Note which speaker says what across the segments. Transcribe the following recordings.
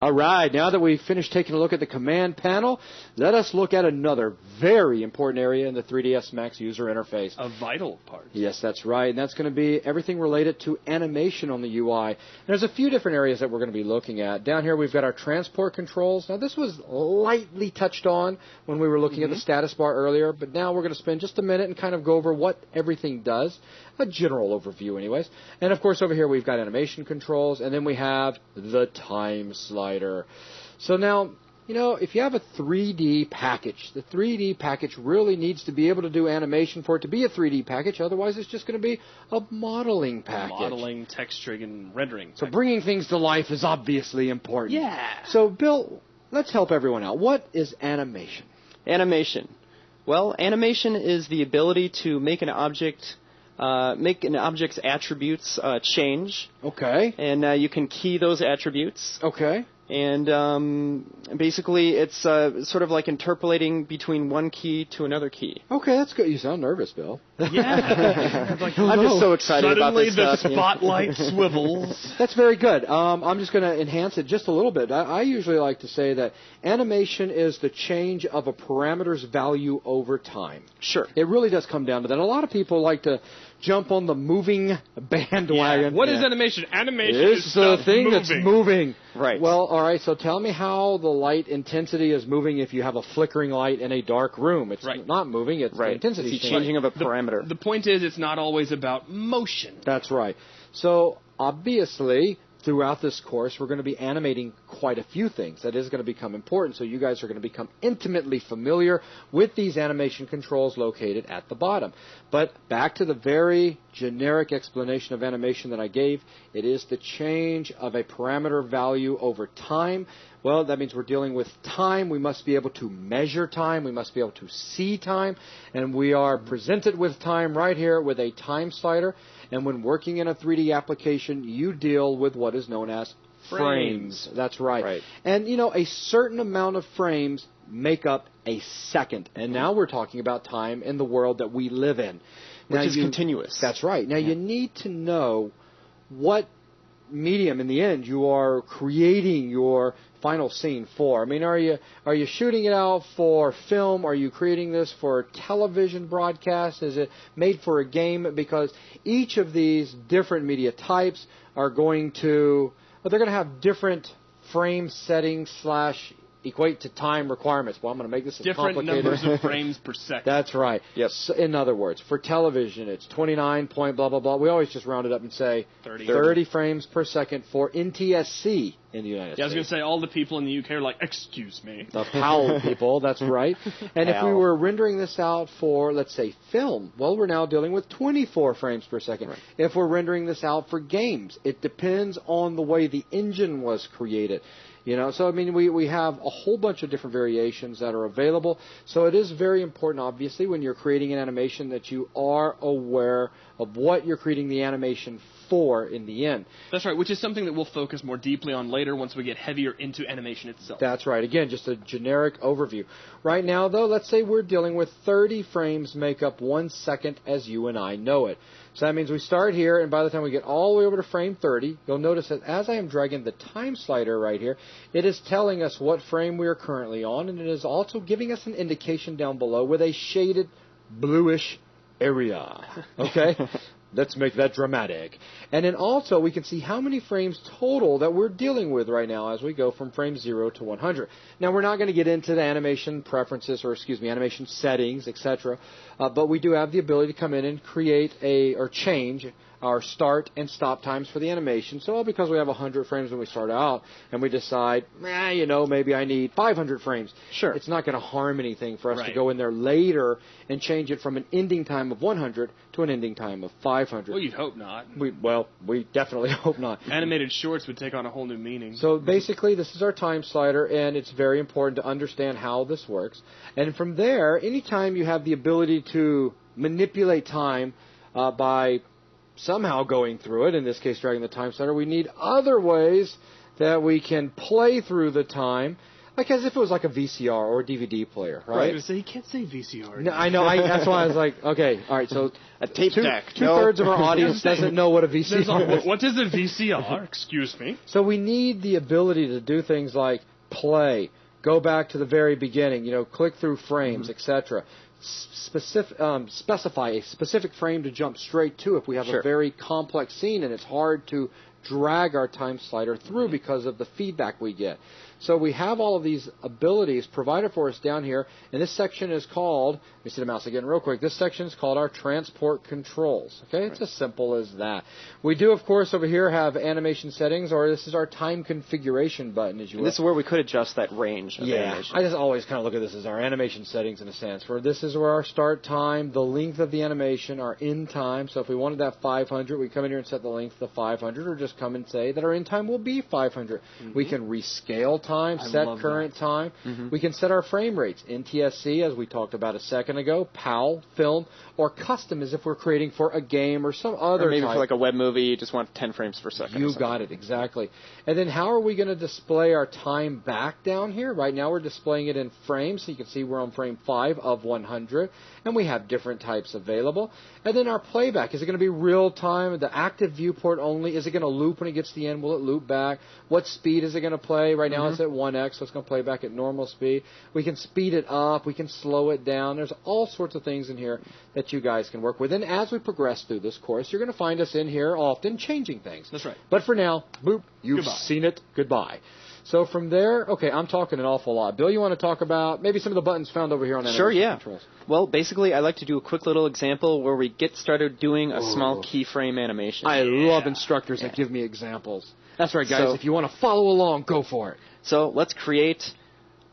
Speaker 1: All right, now that we've finished taking a look at the command panel, let us look at another very important area in the 3ds Max user interface.
Speaker 2: A vital part.
Speaker 1: Yes, that's right, and that's going to be everything related to animation on the UI. There's a few different areas that we're going to be looking at. Down here we've got our transport controls. Now this was lightly touched on when we were looking at the status bar earlier, but now we're going to spend just a minute and kind of go over what everything does. A general overview anyways. And of course over here we've got animation controls, and then we have the time slider. So now, you know, if you have a 3D package, the 3D package really needs to be able to do animation for it to be a 3D package. Otherwise it's just going to be a modeling package.
Speaker 2: Modeling, texturing, and rendering.
Speaker 1: So bringing things to life is obviously important.
Speaker 2: Yeah.
Speaker 1: So Bill, let's help everyone out. What is animation?
Speaker 3: Animation. Well, animation is the ability to make an object's attributes change.
Speaker 1: Okay.
Speaker 3: And you can key those attributes.
Speaker 1: Okay.
Speaker 3: And basically, it's sort of like interpolating between one key to another key.
Speaker 1: Okay, that's good. You sound nervous, Bill.
Speaker 2: Yeah.
Speaker 3: I'm just so excited about this stuff.
Speaker 2: Suddenly the spotlight swivels.
Speaker 1: That's very good. I'm just going to enhance it just a little bit. I usually like to say that animation is the change of a parameter's value over time.
Speaker 3: Sure.
Speaker 1: It really does come down to that. A lot of people like to jump on the moving bandwagon.
Speaker 2: What is animation? Animation
Speaker 1: is
Speaker 2: is
Speaker 1: the
Speaker 2: stuff
Speaker 1: thing
Speaker 2: moving.
Speaker 1: that's moving.
Speaker 3: Right.
Speaker 1: Well, all right, so tell me how the light intensity is moving if you have a flickering light in a dark room. It's not moving, it's the intensity.
Speaker 3: It's the changing of a parameter.
Speaker 2: The point is, it's not always about motion.
Speaker 1: That's right. So, obviously, throughout this course, we're going to be animating quite a few things. That is going to become important, so you guys are going to become intimately familiar with these animation controls located at the bottom. But back to the very generic explanation of animation that I gave, it is the change of a parameter value over time. Well, that means we're dealing with time. We must be able to measure time. We must be able to see time. And we are presented with time right here with a time slider. And when working in a 3D application, you deal with what is known as frames. That's right. And, you know, a certain amount of frames make up a second. And now we're talking about time in the world that we live in.
Speaker 3: Which is continuous.
Speaker 1: That's right. Now, you need to know what medium, in the end, you are creating your final scene for. I mean, are you shooting it out for film? Are you creating this for television broadcast? Is it made for a game? Because each of these different media types are going to, they're going to have different frame settings / equate to time requirements. Well, I'm going to make this as
Speaker 2: different
Speaker 1: complicated.
Speaker 2: numbers of frames per second.
Speaker 1: That's right.
Speaker 3: Yep.
Speaker 1: So, in other words, for television, it's 29 point blah, blah, blah. We always just round it up and say 30 frames per second for NTSC in the United States.
Speaker 2: I was going to say, all the people in the UK are like, excuse me.
Speaker 1: The PAL people, that's right. And if we were rendering this out for, let's say, film, well, we're now dealing with 24 frames per second. Right. If we're rendering this out for games, it depends on the way the engine was created. You know, so I mean, we have a whole bunch of different variations that are available. So it is very important, obviously, when you're creating an animation that you are aware of what you're creating the animation for in the end.
Speaker 2: That's right, which is something that we'll focus more deeply on later once we get heavier into animation itself.
Speaker 1: That's right. Again, just a generic overview. Right now, though, let's say we're dealing with 30 frames make up 1 second as you and I know it. So that means we start here, and by the time we get all the way over to frame 30, you'll notice that as I am dragging the time slider right here, it is telling us what frame we are currently on, and it is also giving us an indication down below with a shaded bluish area. Okay? Let's make that dramatic. And then also we can see how many frames total that we're dealing with right now as we go from frame 0 to 100. Now we're not going to get into the animation preferences animation settings, etc. But we do have the ability to come in and create or change our start and stop times for the animation. So because we have 100 frames when we start out and we decide, maybe I need 500 frames. Sure. It's not going to harm anything for us to go in there later and change it from an ending time of 100 to an ending time of 500.
Speaker 2: Well, you'd hope not.
Speaker 1: We definitely hope not.
Speaker 2: Animated shorts would take on a whole new meaning.
Speaker 1: So basically, this is our time slider, and it's very important to understand how this works. And from there, anytime you have the ability to manipulate time by somehow going through it, in this case dragging the time slider, we need other ways that we can play through the time. like as if it was like a VCR or a DVD player,
Speaker 2: I was
Speaker 1: right?
Speaker 2: going to say, you can't say VCR.
Speaker 1: No, I know. That's why I was like, okay, all right. So
Speaker 3: A tape deck.
Speaker 1: two-thirds of our audience doesn't know what a VCR is.
Speaker 2: What is a VCR? Excuse me.
Speaker 1: So we need the ability to do things like play, go back to the very beginning, click through frames, etc. Specify a specific frame to jump straight to if we have a very complex scene and it's hard to drag our time slider through because of the feedback we get. So we have all of these abilities provided for us down here, and this section is called, let me see the mouse again real quick, this section is called our transport controls. Okay, it's as simple as that. We do, of course, over here have animation settings, or this is our time configuration button, as you will.
Speaker 3: This is where we could adjust that range of animation.
Speaker 1: I just always kind of look at this as our animation settings in a sense, where this is where our start time, the length of the animation, our end time. So if we wanted that 500, we come in here and set the length to 500, or just come and say that our end time will be 500. We can rescale time, set current time. We can set our frame rates, NTSC, as we talked about a second ago, PAL, film, or custom as if we're creating for a game or some other
Speaker 3: Or maybe
Speaker 1: type.
Speaker 3: for like a web movie, you just want 10 frames per second.
Speaker 1: You got it, exactly. And then how are we going to display our time back down here? Right now we're displaying it in frames, so you can see we're on frame 5 of 100, and we have different types available. And then our playback, is it going to be real time, the active viewport only? Is it going to loop when it gets to the end? Will it loop back? What speed is it going to play? Right now it's at 1x, so it's going to play back at normal speed. We can speed it up, we can slow it down. There's all sorts of things in here that you guys can work with. And as we progress through this course, you're going to find us in here often changing things.
Speaker 2: That's right.
Speaker 1: But for now, boop, you've seen it. Goodbye. So from there, okay, I'm talking an awful lot. Bill, you want to talk about maybe some of the buttons found over here on animation controls?
Speaker 3: Well, basically, I like to do a quick little example where we get started doing a small keyframe animation.
Speaker 1: I love instructors that give me examples. That's right, guys. So, if you want to follow along, go for it.
Speaker 3: So let's create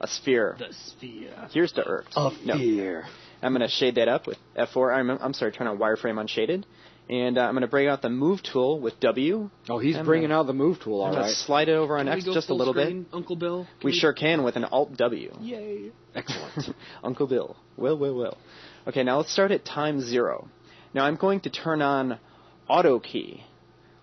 Speaker 3: a sphere.
Speaker 2: The sphere.
Speaker 3: Here's the Earth.
Speaker 1: Sphere.
Speaker 3: I'm going to shade that up with F4. I'm sorry, turn on wireframe unshaded. And I'm going to bring out the Move tool with W.
Speaker 1: Oh, he's bringing out the Move tool, all right.
Speaker 3: Slide it over on X just a little bit.
Speaker 2: Uncle Bill?
Speaker 3: We sure can with an Alt-W.
Speaker 2: Yay.
Speaker 3: Excellent. Uncle Bill. Well. Okay, now let's start at time 0. Now I'm going to turn on Auto Key,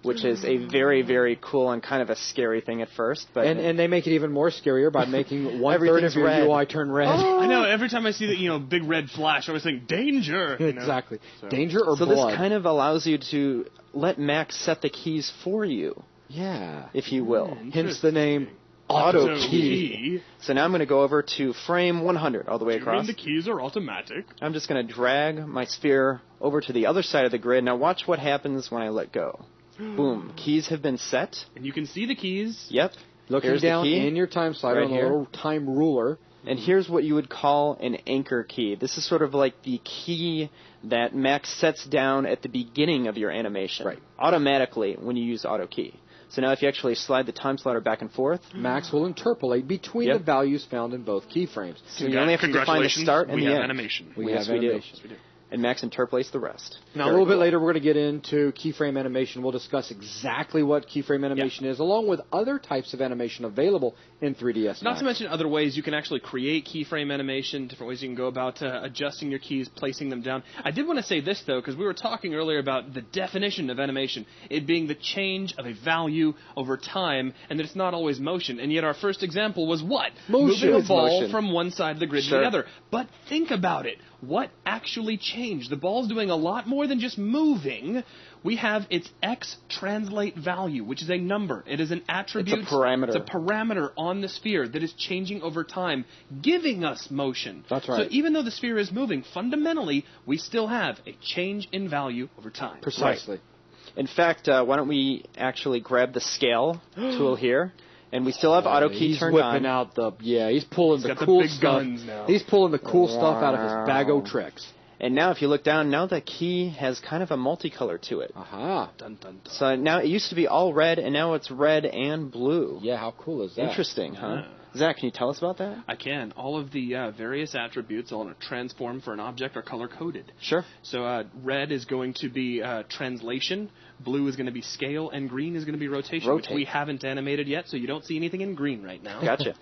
Speaker 3: which is a very, very cool and kind of a scary thing at first. But
Speaker 1: and they make it even more scarier by making one-third of your
Speaker 3: red.
Speaker 1: UI turn red.
Speaker 2: Oh. I know, every time I see that, big red flash, I always think, danger!
Speaker 1: Exactly. So. Danger or
Speaker 3: blood.
Speaker 1: So
Speaker 3: this kind of allows you to let Mac set the keys for you.
Speaker 1: Yeah.
Speaker 3: If you will.
Speaker 1: Hence the name Auto Key.
Speaker 3: So now I'm going to go over to frame 100 all the way across.
Speaker 2: The keys are automatic.
Speaker 3: I'm just going to drag my sphere over to the other side of the grid. Now watch what happens when I let go. Boom. Keys have been set.
Speaker 2: And you can see the keys.
Speaker 3: Yep.
Speaker 1: Looking
Speaker 3: Here's
Speaker 1: down
Speaker 3: the key.
Speaker 1: in your time slider on the little time ruler.
Speaker 3: And here's what you would call an anchor key. This is sort of like the key that Mac sets down at the beginning of your animation.
Speaker 1: Right.
Speaker 3: Automatically when you use Auto Key. So now if you actually slide the time slider back and forth,
Speaker 1: Max will interpolate between the values found in both keyframes.
Speaker 3: So you only have to define the start and the end.
Speaker 2: Animation.
Speaker 1: We have animation.
Speaker 3: Yes, we do. And Max interpolates the rest.
Speaker 1: Now, a little bit later, we're going to get into keyframe animation. We'll discuss exactly what keyframe animation is, along with other types of animation available in 3ds Max.
Speaker 2: Not to mention other ways you can actually create keyframe animation, different ways you can go about adjusting your keys, placing them down. I did want to say this, though, because we were talking earlier about the definition of animation, it being the change of a value over time, and that it's not always motion. And yet our first example was what?
Speaker 1: Motion.
Speaker 2: Moving a ball from one side of the grid to the other. But think about it. What actually changed? The ball's doing a lot more than just moving. We have its X translate value, which is a number. It is an attribute.
Speaker 3: It's a parameter.
Speaker 2: It's a parameter on the sphere that is changing over time, giving us motion.
Speaker 1: That's right.
Speaker 2: So even though the sphere is moving, fundamentally, we still have a change in value over time.
Speaker 1: Precisely.
Speaker 3: Right. In fact, why don't we actually grab the scale tool here? And we still have Auto Key turned on.
Speaker 1: He's whipping out the, he's pulling the cool stuff. He's pulling the cool stuff out of his bag o' tricks.
Speaker 3: And now if you look down, now the key has kind of a multicolor to it.
Speaker 1: Aha.
Speaker 2: Dun, dun, dun.
Speaker 3: So now it used to be all red, and now it's red and blue.
Speaker 1: Yeah, how cool is that?
Speaker 3: Interesting, huh? Zach, can you tell us about that?
Speaker 2: I can. All of the various attributes on a transform for an object are color-coded.
Speaker 3: Sure.
Speaker 2: So red is going to be translation, blue is going to be scale, and green is going to be rotation, which we haven't animated yet, so you don't see anything in green right now.
Speaker 3: Gotcha.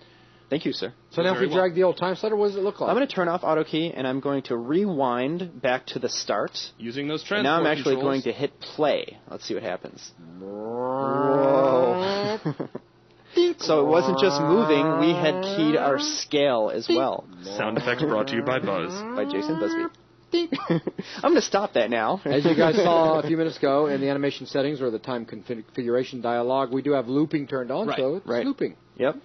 Speaker 3: Thank you, sir.
Speaker 1: So now if we drag the old time slider, what does it look like?
Speaker 3: I'm going to turn off Auto Key, and I'm going to rewind back to the start.
Speaker 2: Using those transport
Speaker 3: Now I'm actually
Speaker 2: controls.
Speaker 3: going to hit play. Let's see what happens.
Speaker 1: Whoa.
Speaker 3: So it wasn't just moving, we had keyed our scale as well.
Speaker 2: Sound effects brought to you by Buzz.
Speaker 3: By Jason Busby. I'm going to stop that now.
Speaker 1: As you guys saw a few minutes ago in the animation settings or the time configuration dialog, we do have looping turned on, so it's looping.
Speaker 3: Yep.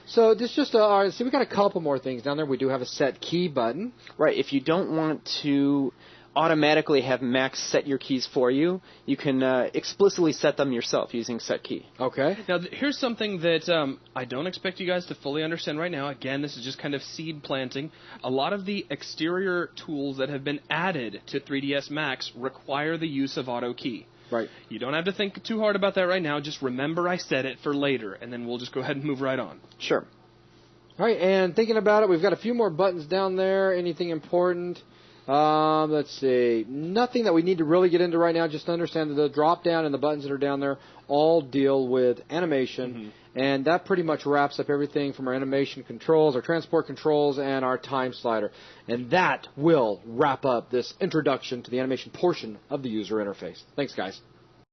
Speaker 1: So this just see, we got a couple more things down there. We do have a set key button.
Speaker 3: Right. If you don't want to automatically have Max set your keys for you, you can explicitly set them yourself using set key.
Speaker 1: Okay.
Speaker 2: Now, here's something that I don't expect you guys to fully understand right now. Again, this is just kind of seed planting. A lot of the exterior tools that have been added to 3ds Max require the use of auto key.
Speaker 1: Right.
Speaker 2: You don't have to think too hard about that right now. Just remember I said it for later, and then we'll just go ahead and move right on.
Speaker 3: Sure.
Speaker 1: All right, and thinking about it, we've got a few more buttons down there. Anything important? Let's see. Nothing that we need to really get into right now. Just understand that the drop down and the buttons that are down there all deal with animation. And that pretty much wraps up everything from our animation controls, our transport controls, and our time slider. And that will wrap up this introduction to the animation portion of the user interface. Thanks, guys.